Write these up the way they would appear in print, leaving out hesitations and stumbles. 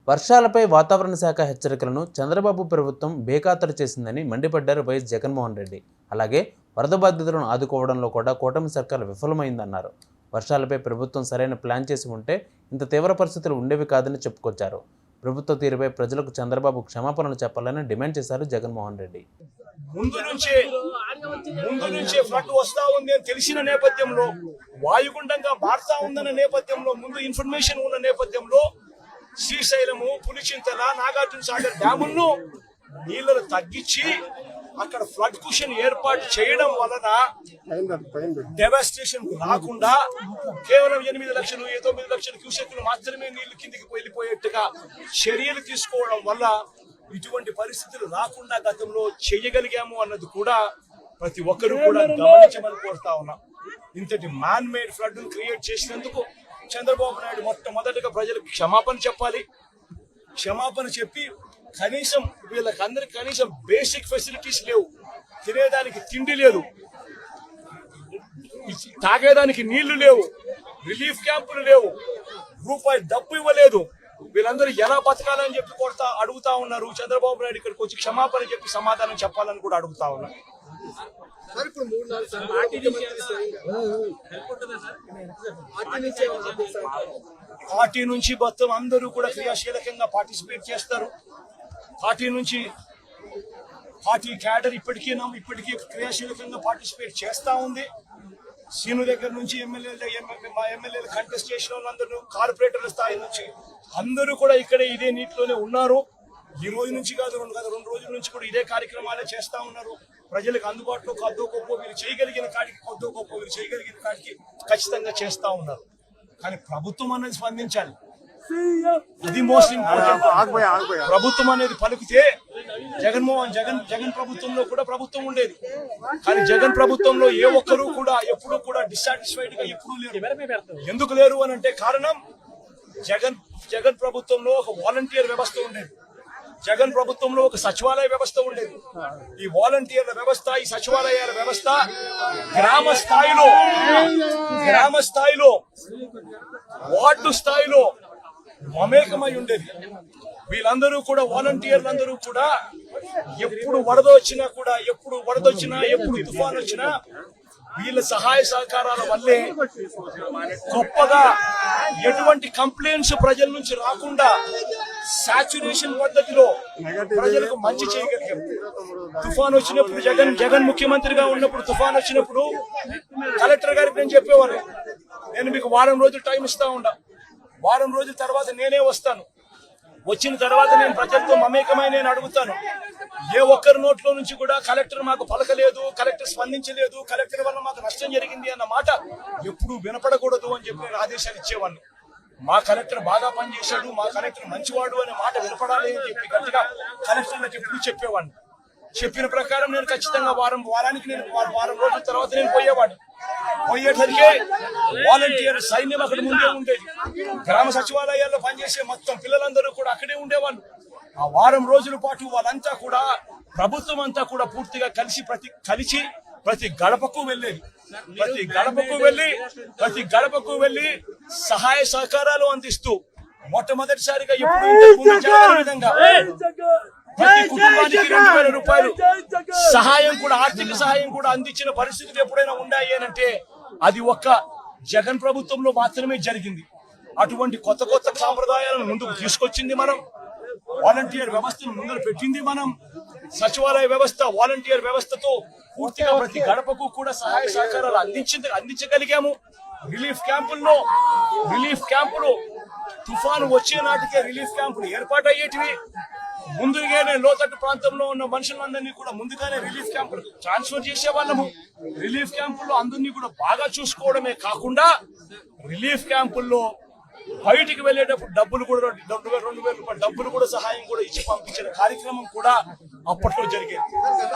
వర్షాలపై వాతావరణ శాఖ హెచ్చరికలను చంద్రబాబు ప్రభుత్వం బేఖాతరు చేసిందని మండిపడ్డారు వైఎస్ జగన్మోహన్ రెడ్డి. అలాగే వరద బాధితులను ఆదుకోవడంలో కూడా కూటమి సర్కార్ విఫలమైందన్నారు. వర్షాలపై ప్రభుత్వం సరైన ప్లాన్ చేసి ఉంటే ఇంత తీవ్ర పరిస్థితులు ఉండేవి కాదని చెప్పుకొచ్చారు. ప్రభుత్వ తీరుపై ప్రజలకు చంద్రబాబు క్షమాపణలు చెప్పాలని డిమాండ్ చేశారు జగన్మోహన్ రెడ్డి. ముందు నుంచే ఫ్లడ్ వస్తా ఉంది అని తెలిసిన నేపథ్యంలో, వాయుగుండంగా మారుతా ఉందన్న నేపథ్యంలో, ముందు ఇన్ఫర్మేషన్ ఉన్న నేపథ్యంలో శ్రీశైలము, పులిచింతల, నాగార్జున సాగర్ డ్యాములను నీళ్లను తగ్గించి అక్కడ ఫ్లడ్ కుషన్ ఏర్పాటు చేయడం వలన డెవాస్టేషన్ రాకుండా కేవలం 8 లక్షలు 9 లక్షల క్యూసెక్లు మాత్రమే నీళ్లు కిందికి వెళ్ళిపోయేట్టుగా చర్యలు తీసుకోవడం వల్ల ఇటువంటి పరిస్థితులు రాకుండా గతంలో చేయగలిగాము అన్నది కూడా ప్రతి ఒక్కరూ కూడా గమనించమని కోరుతా ఉన్నాం. ఇంతటి మ్యాన్ మేడ్ ఫ్లడ్ క్రియేట్ చేసినందుకు చంద్రబాబు నాయుడు మొట్టమొదటిగా ప్రజలకు క్షమాపణ చెప్పాలి. క్షమాపణ చెప్పి కనీసం వీళ్ళకందరికి కనీసం బేసిక్ ఫెసిలిటీస్ లేవు, తినేదానికి తిండి లేదు, తాగేదానికి నీళ్లు లేవు, రిలీఫ్ క్యాంపులు లేవు, రూపాయి డబ్బు ఇవ్వలేదు. వీళ్ళందరూ ఎలా బతకాలని చెప్పి అడుగుతా ఉన్నారు. చంద్రబాబు నాయుడు ఇక్కడికి వచ్చి క్షమాపణ చెప్పి సమాధానం చెప్పాలని కూడా అడుగుతా ఉన్నారు. పార్టీ నుంచి మొత్తం అందరూ కూడా క్రియాశీలకంగా పార్టిసిపేట్ చేస్తారు. పార్టీ క్యాడర్ ఇప్పటికీ క్రియాశీలకంగా పార్టిసిపేట్ చేస్తా ఉంది. సీను దగ్గర నుంచి ఎమ్మెల్యేలు కంటెస్ట్ చేసిన వాళ్ళందరూ, కార్పొరేటర్ల స్థాయి నుంచి అందరూ కూడా ఇక్కడే ఇదే నీటిలోనే ఉన్నారు. ఈ రోజు నుంచి కాదు, రెండు రోజుల నుంచి కూడా ఇదే కార్యక్రమాలే చేస్తా ఉన్నారు. ప్రజలకు అందుబాటులో కొద్దో గొప్ప వీరు చేయగలిగిన కాడికి ఖచ్చితంగా చేస్తా ఉన్నారు. కానీ ప్రభుత్వం అనేది స్పందించాలి. అది మోస్ట్ ఇంపార్టెంట్. ప్రభుత్వం అనేది పలికితే జగన్ ప్రభుత్వంలో కూడా ప్రభుత్వం ఉండేది. కానీ జగన్ ప్రభుత్వంలో ఏ ఒక్కరూ కూడా ఎప్పుడు కూడా డిస్సాటిస్ఫైడ్ గా ఎప్పుడు లేరు. ఎందుకు లేరు అని అంటే కారణం, జగన్ ప్రభుత్వంలో ఒక వాలంటీర్ వ్యవస్థ ఉండేది. జగన్ ప్రభుత్వంలో ఒక సచివాలయ వ్యవస్థ ఉండేది. ఈ వాలంటీర్ల వ్యవస్థ, ఈ సచివాలయాల వ్యవస్థ గ్రామ స్థాయిలో వార్డు స్థాయిలో మమేకమై ఉండేది. వీళ్ళందరూ కూడా వాలంటీర్లందరూ కూడా ఎప్పుడు వరద వచ్చినా, ఎప్పుడు తుఫాన్ వచ్చినా వీళ్ళ సహాయ సహకారాల వల్లే గొప్పగా ఎటువంటి కంప్లైంట్స్ ప్రజల నుంచి రాకుండా సాచురేషన్ పద్ధతిలో ప్రజలకు మంచి చేయగలిగాం. తుఫాన్ వచ్చినప్పుడు జగన్ ముఖ్యమంత్రిగా ఉన్నప్పుడు తుఫాన్ వచ్చినప్పుడు కలెక్టర్ గారికి నేను చెప్పేవారు, నేను మీకు వారం రోజులు టైం ఇస్తా ఉండా, వారం రోజుల తర్వాత నేనే వస్తాను, వచ్చిన తర్వాత నేను ప్రజలతో మమేకమై నేను అడుగుతాను. ఏ ఒక్కరి నోట్లో నుంచి కూడా కలెక్టర్ మాకు పలకలేదు, కలెక్టర్ స్పందించలేదు, కలెక్టర్ వల్ల మాకు నష్టం జరిగింది అన్న మాట ఎప్పుడు వినపడకూడదు అని చెప్పి నేను ఆదేశాలు ఇచ్చేవాడిని. మా కలెక్టర్ బాగా పనిచేశాడు, మా కలెక్టర్ మంచివాడు అనే మాట వినపడాలి అని చెప్పి గట్టిగా కలెక్టర్లకు ఎప్పుడు చెప్పేవాడిని. చెప్పిన ప్రకారం నేను ఖచ్చితంగా వారం రోజుల తర్వాత నేను పోయేసరికి వాలంటీర్ సైన్యం అక్కడ ముందే ఉండేది. గ్రామ సచివాలయాల్లో పనిచేసే మొత్తం పిల్లలందరూ కూడా అక్కడే ఉండేవాళ్ళు. ఆ వారం రోజుల పాటు వాళ్ళంతా కూడా ప్రభుత్వం అంతా కూడా పూర్తిగా కలిసి ప్రతి గడపకు వెళ్ళేది. ప్రతి గడపకు వెళ్ళి సహాయ సహకారాలు అందిస్తూ మొట్టమొదటిసారిగా ఎప్పుడు విధంగా ప్రతి కుటుంబానికి 2000 రూపాయలు సహాయం కూడా, ఆర్థిక సహాయం కూడా అందించిన పరిస్థితులు ఎప్పుడైనా ఉన్నాయి అంటే అది ఒక్క జగన్ ప్రభుత్వంలో మాత్రమే జరిగింది. అటువంటి కొత్త సాంప్రదాయాలను ముందుకు తీసుకొచ్చింది మనం. వాలంటీర్ వ్యవస్థను ముందర పెట్టింది మనం. సచివాలయ వ్యవస్థ, వాలంటీర్ వ్యవస్థతో పూర్తిగా ప్రతి గడపకు కూడా సహాయ సహకారాలు అందించగలిగాము. రిలీఫ్ క్యాంపులు తుఫాను వచ్చే నాటికే రిలీఫ్ క్యాంపులు ఏర్పాటయ్యేటివి. ముందుగానే లోతట్టు ప్రాంతంలో ఉన్న మనుషులందరినీ కూడా ముందుగానే రిలీఫ్ క్యాంపులు ట్రాన్స్ఫర్ చేసేవాళ్ళము. రిలీఫ్ క్యాంపుల్లో అందరినీ కూడా బాగా చూసుకోవడమే కాకుండా రిలీఫ్ క్యాంపుల్లో బయటికి వెళ్ళేటప్పుడు డబ్బులు కూడా 2000 రూపాయలు డబ్బులు కూడా సహాయం కూడా ఇచ్చి పంపించిన కార్యక్రమం కూడా అప్పట్లో జరిగేది.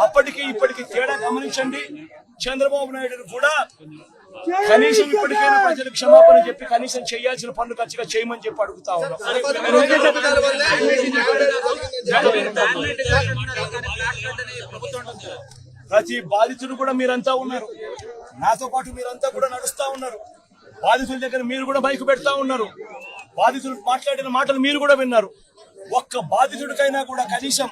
అప్పటికి ఇప్పటికి తేడా గమనించండి. చంద్రబాబు నాయుడు కూడా కనీసం ఇప్పటికైనా ప్రజలకు క్షమాపణ చెప్పి కనీసం చేయాల్సిన పనులు ఖచ్చితంగా చేయమని చెప్పి అడుగుతా ఉన్నాం. ప్రతి బాధితులు కూడా మీరంతా ఉన్నారు, నాతో పాటు మీరంతా కూడా నడుస్తా ఉన్నారు. బాధితుల దగ్గర మీరు కూడా మైకు పెడతా ఉన్నారు. బాధితులు మాట్లాడిన మాటలు మీరు కూడా విన్నారు. ఒక్క బాధితుడికైనా కూడా కనీసం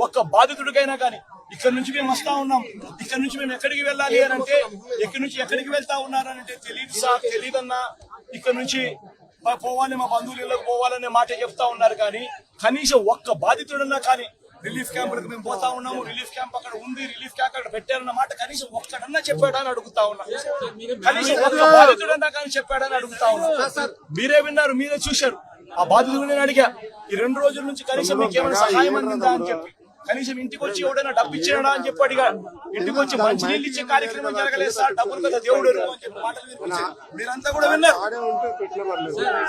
ఒక్క బాధితుడికైనా కానీ ఇక్కడ నుంచి మేము వస్తా ఉన్నాం, ఇక్కడ నుంచి మేము ఎక్కడికి వెళ్ళాలి అని అంటే ఎక్కడి నుంచి ఎక్కడికి వెళ్తా ఉన్నారనంటే తెలియదు సార్, తెలియదన్నా, ఇక్కడ నుంచి పోవాలి మా బంధువులు ఇళ్ళకి పోవాలనే మాట చెప్తా ఉన్నారు. కానీ కనీసం ఒక్క బాధితుడన్నా కానీ రిలీఫ్ క్యాంపులకు మేము పోతా ఉన్నాము, రిలీఫ్ క్యాంప్ అక్కడ ఉంది, రిలీఫ్ క్యాంప్ అక్కడ పెట్టారన్న మాట కనీసం ఒక్కడన్నా చెప్పాడా అని అడుగుతా ఉన్నా. కనీసం ఒక్క బాధితుడన్నా కానీ చెప్పాడని అడుగుతా ఉన్నా. మీరే విన్నారు, మీరే చూశారు. ఆ బాధితుడు నేను అడిగా, ఈ 2 రోజుల నుంచి కనీసం మీకు ఏమైనా సహాయం అందిందా అని చెప్పి, కనీసం ఇంటికి వచ్చి ఎవడైనా డబ్బు ఇచ్చినాడా అని చెప్పి అడిగా. ఇంటికి వచ్చి మంచి నీళ్ళు ఇచ్చే కార్యక్రమం జరగలేదు సార్, డబ్బులు కదా దేవుడు అని చెప్పి మాటలు వినిపించారు. మీరంతా కూడా విన్నారు.